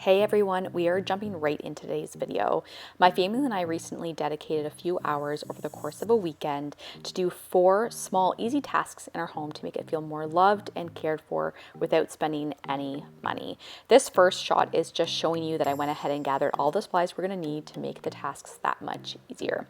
Hey everyone, we are jumping right into today's video. My family and I recently dedicated a few hours over the course of a weekend to do 4 small, easy tasks in our home to make it feel more loved and cared for without spending any money. This first shot is just showing you that I went ahead and gathered all the supplies we're going to need to make the tasks that much easier.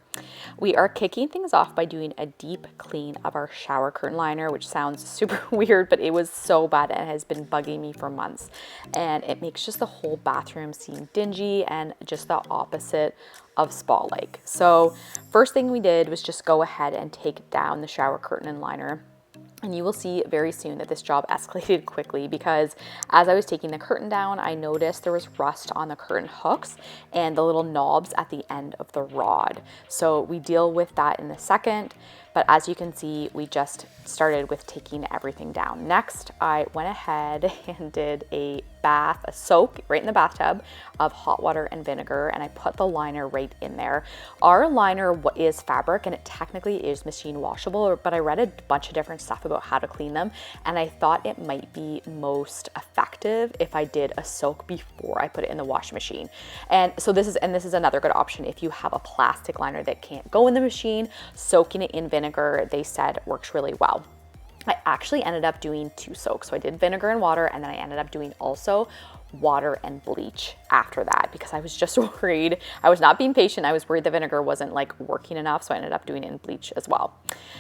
We are kicking things off by doing a deep clean of our shower curtain liner, which sounds super weird, but it was so bad and has been bugging me for months. And it makes just the whole bathroom seem dingy and just the opposite of spa-like. So first thing we did was just go ahead and take down the shower curtain and liner. And you will see very soon that this job escalated quickly because as I was taking the curtain down, I noticed there was rust on the curtain hooks and the little knobs at the end of the rod. So we deal with that in a second. But as you can see, we just started with taking everything down. Next, I went ahead and did a soak right in the bathtub of hot water and vinegar, and I put the liner right in there. Our liner is fabric and it technically is machine washable, but I read a bunch of different stuff about how to clean them, and I thought it might be most effective if I did a soak before I put it in the washing machine. And so this is another good option if you have a plastic liner that can't go in the machine. Soaking it in vinegar, they said, works really well. I actually ended up doing 2 soaks. So I did vinegar and water, and then I ended up doing also water and bleach after that because I was just worried. I was not being patient. I was worried the vinegar wasn't like working enough. So I ended up doing it in bleach as well.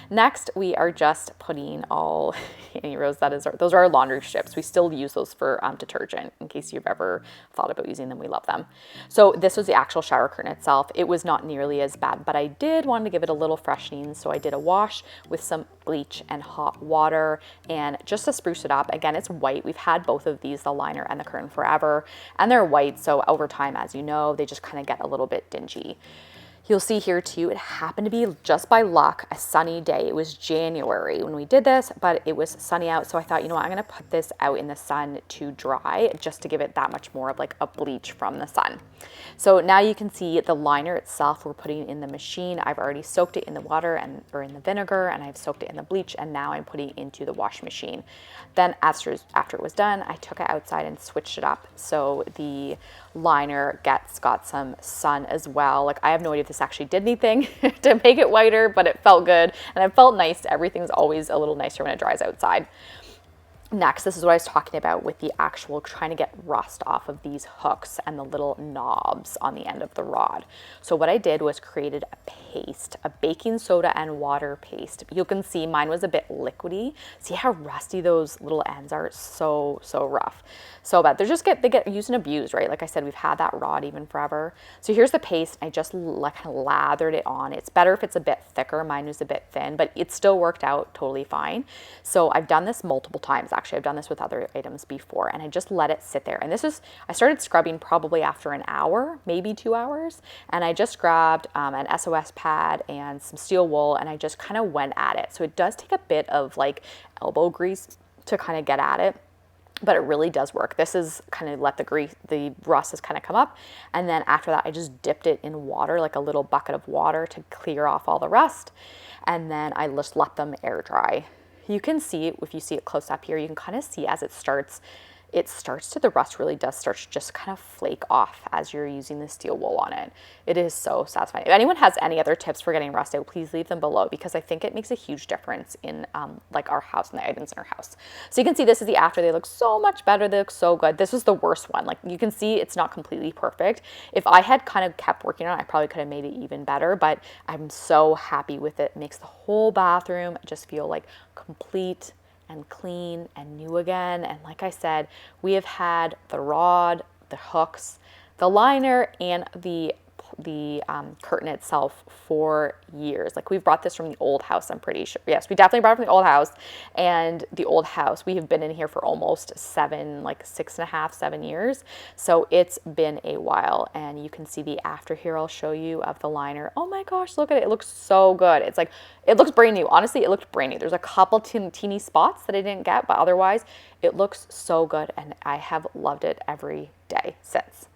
Next, we are just putting all, Annie Rose, those are our laundry strips. We still use those for detergent in case you've ever thought about using them. We love them. So this was the actual shower curtain itself. It was not nearly as bad, but I did want to give it a little freshening. So I did a wash with some bleach and hot water, and just to spruce it up. Again, it's white. We've had both of these, the liner and the curtain, forever, and they're white. So over time, as you know, they just kind of get a little bit dingy. You'll see here too, it happened to be just by luck a sunny day. It was January when we did this, but it was sunny out. So I thought, you know what, I'm gonna put this out in the sun to dry just to give it that much more of like a bleach from the sun. So now you can see the liner itself we're putting in the machine. I've already soaked it in the water or in the vinegar, and I've soaked it in the bleach, and now I'm putting it into the washing machine. Then after it was done, I took it outside and switched it up. So the liner got some sun as well. Like, I have no idea if this actually did anything to make it whiter, but it felt good and it felt nice. Everything's always a little nicer when it dries outside. Next, this is what I was talking about with the actual trying to get rust off of these hooks and the little knobs on the end of the rod. So what I did was created a paste, a baking soda and water paste. You can see mine was a bit liquidy. See how rusty those little ends are? So rough. So bad. They get used and abused, right? Like I said, we've had that rod even forever. So here's the paste. I just like kind of lathered it on. It's better if it's a bit thicker. Mine was a bit thin, but it still worked out totally fine. So I've done this multiple times. Actually, I've done this with other items before, and I just let it sit there. And I started scrubbing probably after an hour, maybe 2 hours. And I just grabbed an SOS pad and some steel wool, and I just kind of went at it. So it does take a bit of like elbow grease to kind of get at it, but it really does work. This is kind of let the rust has kind of come up. And then after that, I just dipped it in water, like a little bucket of water to clear off all the rust. And then I just let them air dry. You can see, if you see it close up here, you can kind of see as the rust really does start to just kind of flake off as you're using the steel wool on it. It is so satisfying. If anyone has any other tips for getting rust out, please leave them below because I think it makes a huge difference in like our house and the items in our house. So you can see this is the after. They look so much better. They look so good. This was the worst one. Like you can see it's not completely perfect. If I had kind of kept working on it, I probably could have made it even better, but I'm so happy with it. It makes the whole bathroom just feel like complete and clean and new again. And like I said, we have had the rod, the hooks, the liner, and the curtain itself for years. Like we've brought this from the old house, I'm pretty sure. Yes, we definitely brought it from the old house. And the old house, we have been in here for almost 6.5, 7 years. So it's been a while. And you can see the after here I'll show you of the liner. Oh my gosh, look at it. It looks so good. It's like, it looks brand new. Honestly, it looked brand new. There's a couple teeny spots that I didn't get, but otherwise it looks so good. And I have loved it every day since.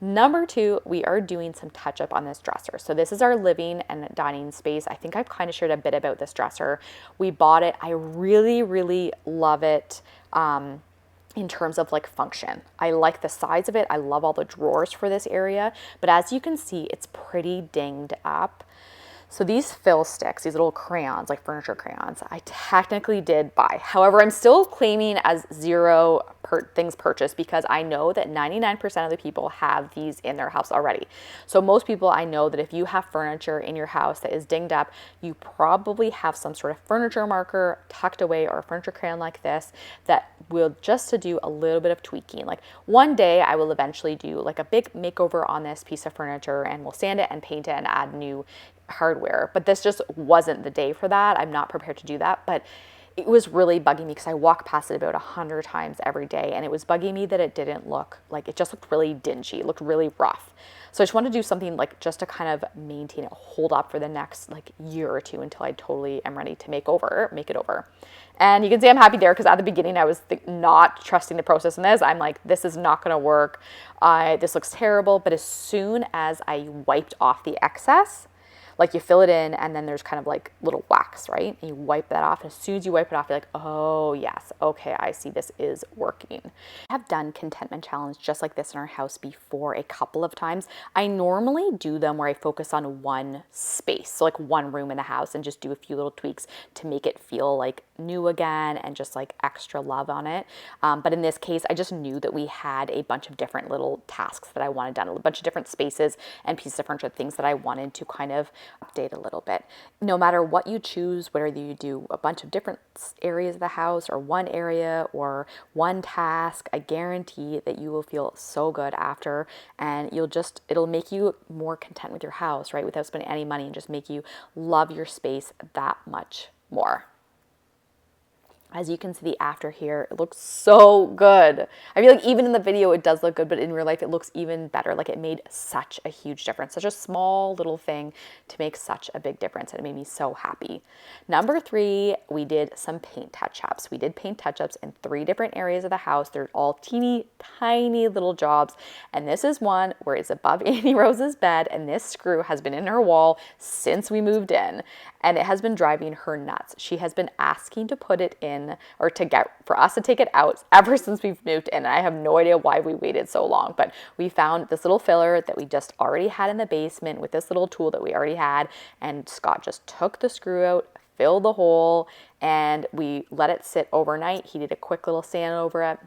Number 2, we are doing some touch up on this dresser. So this is our living and dining space. I think I've kind of shared a bit about this dresser. We bought it. I really, really love it. in terms of like function. I like the size of it. I love all the drawers for this area, but as you can see, it's pretty dinged up. So these fill sticks, these little crayons, like furniture crayons, I technically did buy. However, I'm still claiming as zero things purchased because I know that 99% of the people have these in their house already. So most people, I know that if you have furniture in your house that is dinged up, you probably have some sort of furniture marker tucked away or a furniture crayon like this that will just to do a little bit of tweaking. Like one day I will eventually do like a big makeover on this piece of furniture and we'll sand it and paint it and add new hardware, but this just wasn't the day for that. I'm not prepared to do that, but it was really bugging me because I walk past it about 100 times every day, and it was bugging me that it didn't look like, it just looked really dingy. It looked really rough. So I just wanted to do something like just to kind of maintain it, hold up for the next like year or two until I totally am ready to make it over. And you can see I'm happy there because at the beginning I was not trusting the process in this. I'm like, this is not going to work. This looks terrible. But as soon as I wiped off the excess, like you fill it in and then there's kind of like little wax, right? And you wipe that off. And as soon as you wipe it off, you're like, oh yes, okay, I see this is working. I have done contentment challenge just like this in our house before a couple of times. I normally do them where I focus on one space, so like one room in the house, and just do a few little tweaks to make it feel like new again and just like extra love on it. But in this case, I just knew that we had a bunch of different little tasks that I wanted done, a bunch of different spaces and pieces of furniture, things that I wanted to kind of update a little bit. No matter what you choose, whether you do a bunch of different areas of the house or one area or one task, I guarantee that you will feel so good after, and it'll make you more content with your house, right? Without spending any money, and just make you love your space that much more. As you can see the after here, it looks so good. I feel like even in the video it does look good, but in real life it looks even better. Like it made such a huge difference. Such a small little thing to make such a big difference, and it made me so happy. Number 3, we did some paint touch-ups. We did paint touch-ups in 3 different areas of the house. They're all teeny tiny little jobs, and this is one where it's above Annie Rose's bed, and this screw has been in her wall since we moved in, and it has been driving her nuts. She has been asking to put it in, or for us to take it out ever since we've moved in. I have no idea why we waited so long, but we found this little filler that we just already had in the basement with this little tool that we already had, and Scott just took the screw out, filled the hole, and we let it sit overnight. He did a quick little sand over it,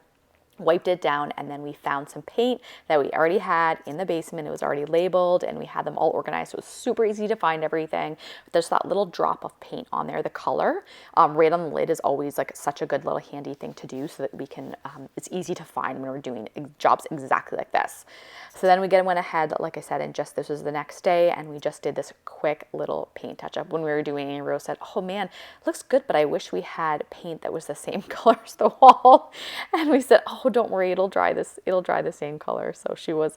wiped it down, and then we found some paint that we already had in the basement. It was already labeled and we had them all organized, so it was super easy to find everything. There's that little drop of paint on there. The color right on the lid is always like such a good little handy thing to do, so that we can it's easy to find when we're doing jobs exactly like this. So then we went ahead, like I said, and this was the next day, and we just did this quick little paint touch up. When we were doing it, Rose said, oh man, it looks good, but I wish we had paint that was the same color as the wall. And we said, oh, don't worry, it'll dry the same color. So she was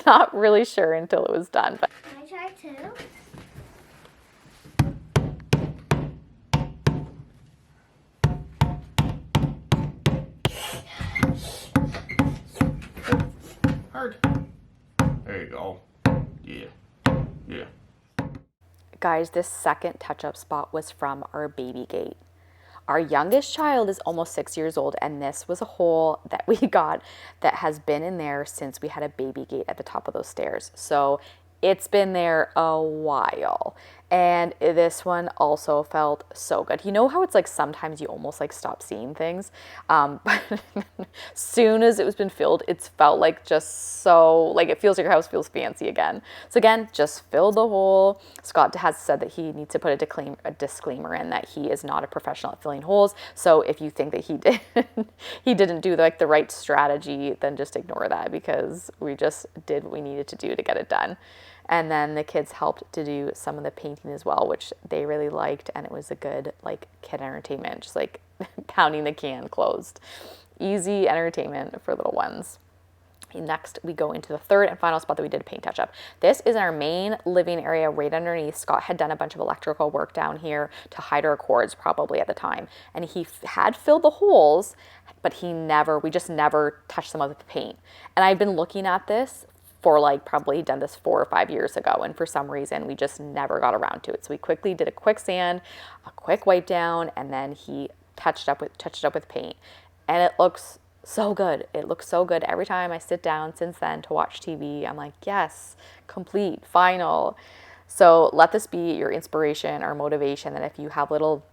not really sure until it was done. But can I try too? Hard. There you go. Yeah. Yeah. Guys, this second touch-up spot was from our baby gate. Our youngest child is almost 6 years old, and this was a hole that we got that has been in there since we had a baby gate at the top of those stairs. So it's been there a while. And this one also felt so good. You know how it's like sometimes you almost like stop seeing things? But soon as it was been filled, it's felt like just so, like it feels like your house feels fancy again. So again, just fill the hole. Scott has said that he needs to put a disclaimer in that he is not a professional at filling holes. So if you think that he didn't do like the right strategy, then just ignore that, because we just did what we needed to do to get it done. And then the kids helped to do some of the painting as well, which they really liked, and it was a good like kid entertainment, just like pounding the can closed. Easy entertainment for little ones. Next, we go into the third and final spot that we did a paint touch up. This is our main living area right underneath. Scott had done a bunch of electrical work down here to hide our cords probably at the time. And he had filled the holes, but we just never touched them up with paint. And I've been looking at this for like probably done this 4 or 5 years ago, and for some reason we just never got around to it. So we quickly did a quick sand, a quick wipe down, and then he touched it up with paint, and it looks So good. It looks so good. Every time I sit down since then to watch TV, I'm like, yes, complete, final. So let this be your inspiration or motivation that if you have little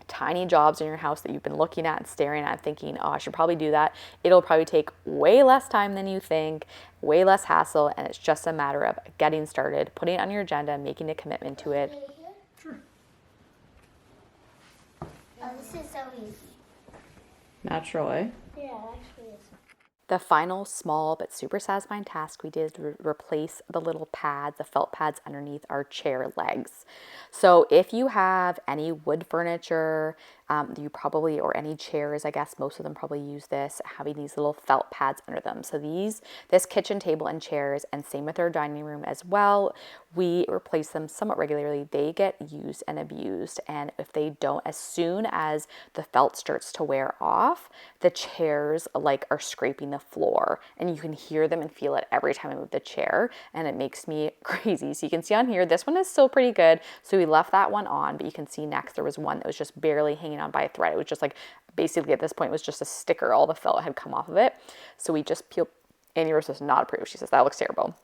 tiny jobs in your house that you've been looking at and staring at and thinking, oh, I should probably do that, it'll probably take way less time than you think, way less hassle, and it's just a matter of getting started, putting it on your agenda, making a commitment to it. Sure. Oh, this is so easy. Natural, eh? Yeah, it actually is. The final small but super satisfying task we did is replace the little pads, the felt pads underneath our chair legs. So if you have any wood furniture, you probably, or any chairs, I guess most of them probably use this, having these little felt pads under them. So this kitchen table and chairs, and same with our dining room as well, we replace them somewhat regularly. They get used and abused, and if they don't, as soon as the felt starts to wear off, the chairs like are scraping the floor, and you can hear them and feel it every time I move the chair, and it makes me crazy. So you can see on here, this one is still pretty good. So we left that one on, but you can see next there was one that was just barely hanging on by a thread. It was just like, basically at this point it was just a sticker. All the felt had come off of it. So we just peeled. Annie Rose does not approve. She says, that looks terrible.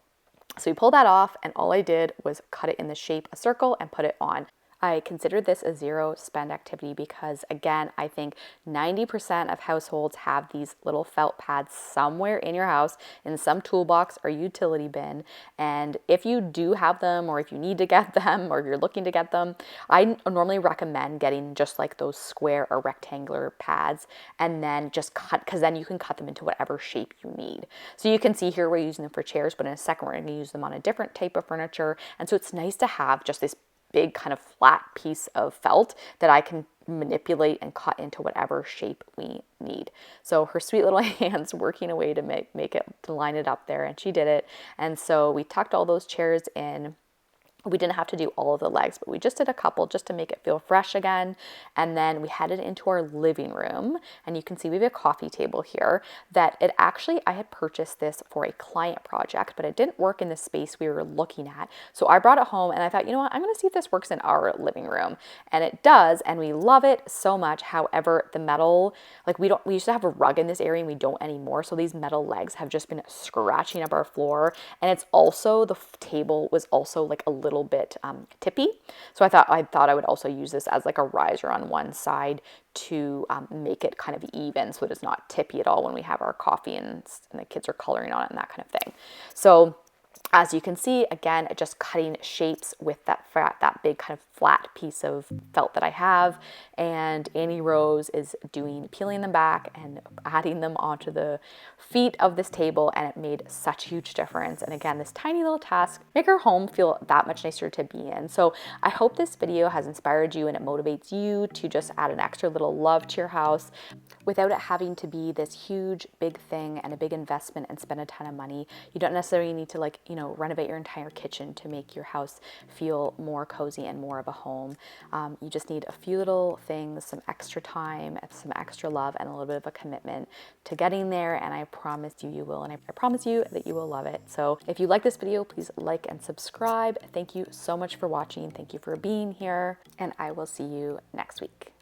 So we pulled that off, and all I did was cut it in the shape a circle and put it on. I consider this a zero spend activity because, again, I think 90% of households have these little felt pads somewhere in your house, in some toolbox or utility bin. And if you do have them, or if you need to get them, or you're looking to get them, I normally recommend getting just like those square or rectangular pads, and then just cut, because then you can cut them into whatever shape you need. So you can see here we're using them for chairs, but in a second we're going to use them on a different type of furniture. And so it's nice to have just this big kind of flat piece of felt that I can manipulate and cut into whatever shape we need. So her sweet little hands working away to make it, to line it up there, and she did it. And so we tucked all those chairs in. We didn't have to do all of the legs, but we just did a couple just to make it feel fresh again. And then we headed into our living room, and you can see we have a coffee table here that it actually, I had purchased this for a client project, but it didn't work in the space we were looking at. So I brought it home, and I thought, you know what, I'm going to see if this works in our living room. And it does, and we love it so much. However, the metal, like we used to have a rug in this area and we don't anymore. So these metal legs have just been scratching up our floor. And it's also, the table was also like a little bit tippy. So I thought I would also use this as like a riser on one side to make it kind of even, so it is not tippy at all when we have our coffee and the kids are coloring on it and that kind of thing. So as you can see, again, just cutting shapes with that big kind of flat piece of felt that I have. And Annie Rose is peeling them back and adding them onto the feet of this table, and it made such a huge difference. And again, this tiny little task make our home feel that much nicer to be in. So I hope this video has inspired you and it motivates you to just add an extra little love to your house without it having to be this huge, big thing and a big investment and spend a ton of money. You don't necessarily need to renovate your entire kitchen to make your house feel more cozy and more of a home. You just need a few little things, some extra time, some extra love, and a little bit of a commitment to getting there. And I promise you will, and I promise you that you will love it. So if you like this video, please like and subscribe. Thank you so much for watching. Thank you for being here, and I will see you next week.